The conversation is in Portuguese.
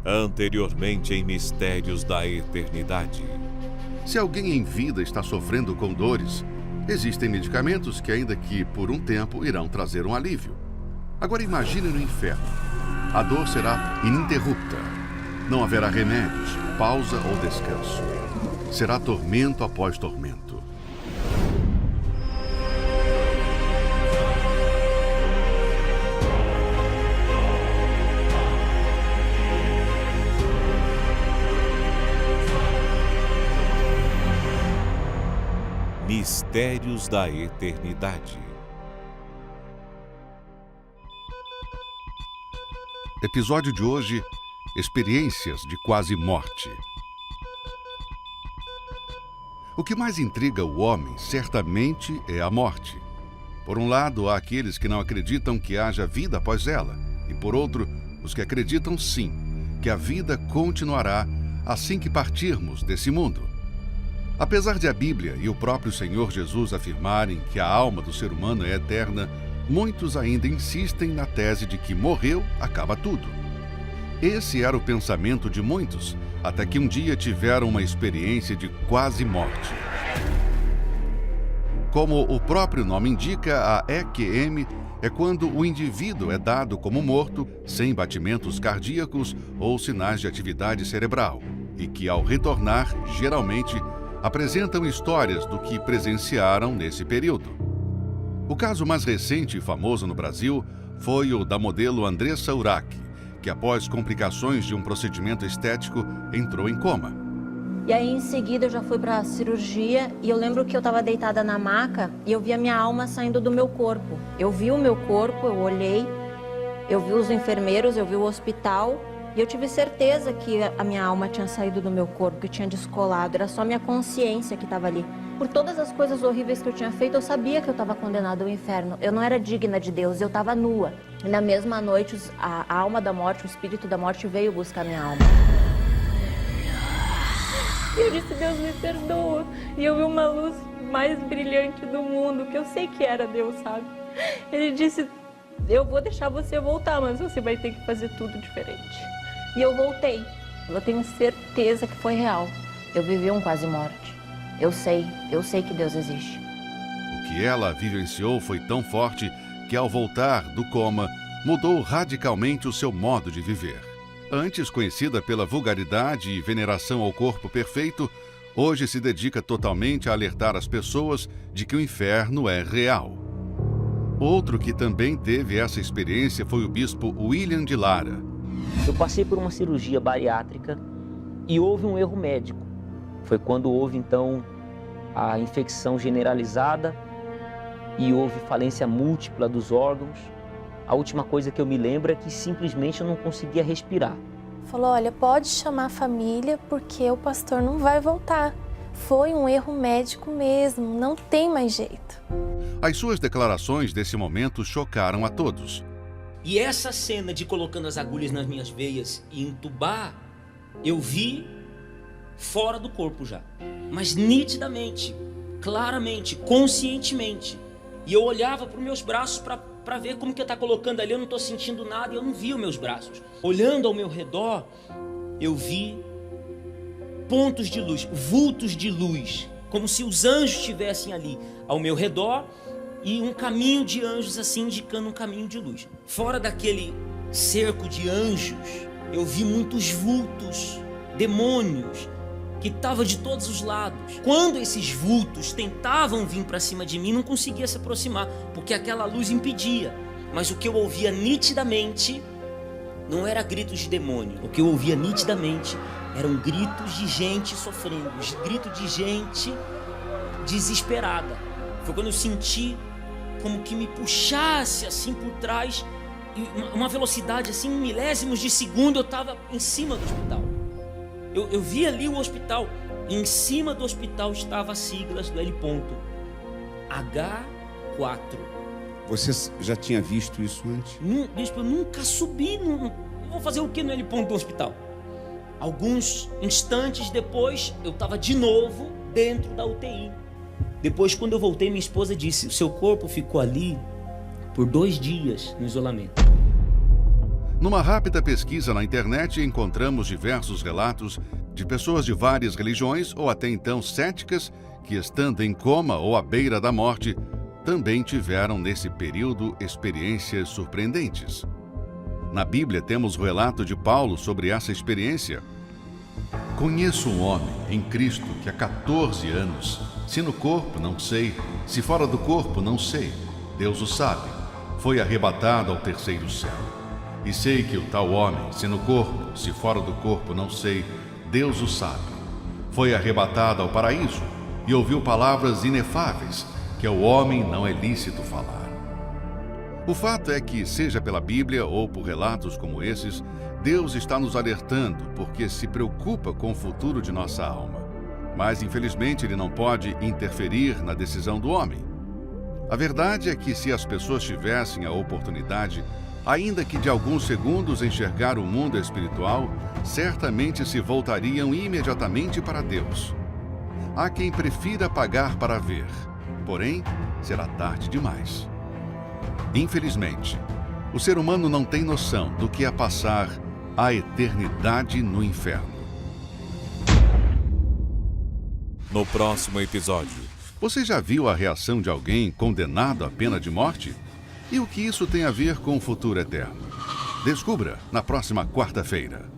Anteriormente em Mistérios da Eternidade. Se alguém em vida está sofrendo com dores, existem medicamentos que, ainda que por um tempo, irão trazer um alívio. Agora imagine no inferno. A dor será ininterrupta. Não haverá remédios, pausa ou descanso. Será tormento após tormento. Mistérios da Eternidade. Episódio de hoje: Experiências de quase morte. O que mais intriga o homem, certamente, é a morte. Por um lado, há aqueles que não acreditam que haja vida após ela, e por outro, os que acreditam sim, que a vida continuará assim que partirmos desse mundo. Apesar de a Bíblia e o próprio Senhor Jesus afirmarem que a alma do ser humano é eterna, muitos ainda insistem na tese de que morreu, acaba tudo. Esse era o pensamento de muitos, até que um dia tiveram uma experiência de quase morte. Como o próprio nome indica, a EQM é quando o indivíduo é dado como morto, sem batimentos cardíacos ou sinais de atividade cerebral, e que, ao retornar, geralmente, apresentam histórias do que presenciaram nesse período. O caso mais recente e famoso no Brasil foi o da modelo Andressa Urach, que após complicações de um procedimento estético entrou em coma. E aí em seguida eu já fui para a cirurgia e eu lembro que eu estava deitada na maca e eu vi a minha alma saindo do meu corpo. Eu vi o meu corpo, eu olhei, eu vi os enfermeiros, eu vi o hospital. E eu tive certeza que a minha alma tinha saído do meu corpo, que tinha descolado. Era só minha consciência que estava ali. Por todas as coisas horríveis que eu tinha feito, eu sabia que eu estava condenada ao inferno. Eu não era digna de Deus, eu estava nua. E na mesma noite, a alma da morte, o espírito da morte veio buscar minha alma. E eu disse, Deus me perdoa. E eu vi uma luz mais brilhante do mundo, que eu sei que era Deus, sabe? Ele disse, eu vou deixar você voltar, mas você vai ter que fazer tudo diferente. E eu voltei. Eu tenho certeza que foi real. Eu vivi um quase morte. Eu sei que Deus existe. O que ela vivenciou foi tão forte que, ao voltar do coma, mudou radicalmente o seu modo de viver. Antes conhecida pela vulgaridade e veneração ao corpo perfeito, hoje se dedica totalmente a alertar as pessoas de que o inferno é real. Outro que também teve essa experiência foi o bispo William de Lara. Eu passei por uma cirurgia bariátrica e houve um erro médico. Foi quando houve, então, a infecção generalizada e houve falência múltipla dos órgãos. A última coisa que eu me lembro é que simplesmente eu não conseguia respirar. Falou, olha, pode chamar a família porque o pastor não vai voltar. Foi um erro médico mesmo, não tem mais jeito. As suas declarações desse momento chocaram a todos. E essa cena de colocando as agulhas nas minhas veias e entubar, eu vi fora do corpo já. Mas nitidamente, claramente, conscientemente. E eu olhava para os meus braços para ver como que eu tá colocando ali, eu não estou sentindo nada e eu não vi os meus braços. Olhando ao meu redor, eu vi pontos de luz, vultos de luz, como se os anjos estivessem ali ao meu redor. E um caminho de anjos assim indicando um caminho de luz. Fora daquele cerco de anjos, eu vi muitos vultos, demônios, que estavam de todos os lados. Quando esses vultos tentavam vir para cima de mim, não conseguia se aproximar, porque aquela luz impedia. Mas o que eu ouvia nitidamente não era gritos de demônio. O que eu ouvia nitidamente eram gritos de gente sofrendo, gritos de gente desesperada. Foi quando eu senti como que me puxasse assim por trás, e uma velocidade assim, em milésimos de segundo, eu estava em cima do hospital. Eu vi ali o hospital, e em cima do hospital estava as siglas do L. H4. Você já tinha visto isso antes? Bispo, eu nunca subi, eu vou fazer o que no L. do hospital? Alguns instantes depois, eu estava de novo dentro da UTI. Depois, quando eu voltei, minha esposa disse, o seu corpo ficou ali por 2 dias no isolamento. Numa rápida pesquisa na internet, encontramos diversos relatos de pessoas de várias religiões ou até então céticas que, estando em coma ou à beira da morte, também tiveram nesse período experiências surpreendentes. Na Bíblia temos o relato de Paulo sobre essa experiência. Conheço um homem em Cristo que há 14 anos, se no corpo não sei, se fora do corpo não sei, Deus o sabe, foi arrebatado ao terceiro céu. E sei que o tal homem, se no corpo, se fora do corpo não sei, Deus o sabe, foi arrebatado ao paraíso e ouviu palavras inefáveis que ao homem não é lícito falar. O fato é que, seja pela Bíblia ou por relatos como esses, Deus está nos alertando porque se preocupa com o futuro de nossa alma. Mas, infelizmente, Ele não pode interferir na decisão do homem. A verdade é que se as pessoas tivessem a oportunidade, ainda que de alguns segundos, enxergar o mundo espiritual, certamente se voltariam imediatamente para Deus. Há quem prefira pagar para ver, porém, será tarde demais. Infelizmente, o ser humano não tem noção do que é passar a eternidade no inferno. No próximo episódio. Você já viu a reação de alguém condenado à pena de morte? E o que isso tem a ver com o futuro eterno? Descubra na próxima quarta-feira.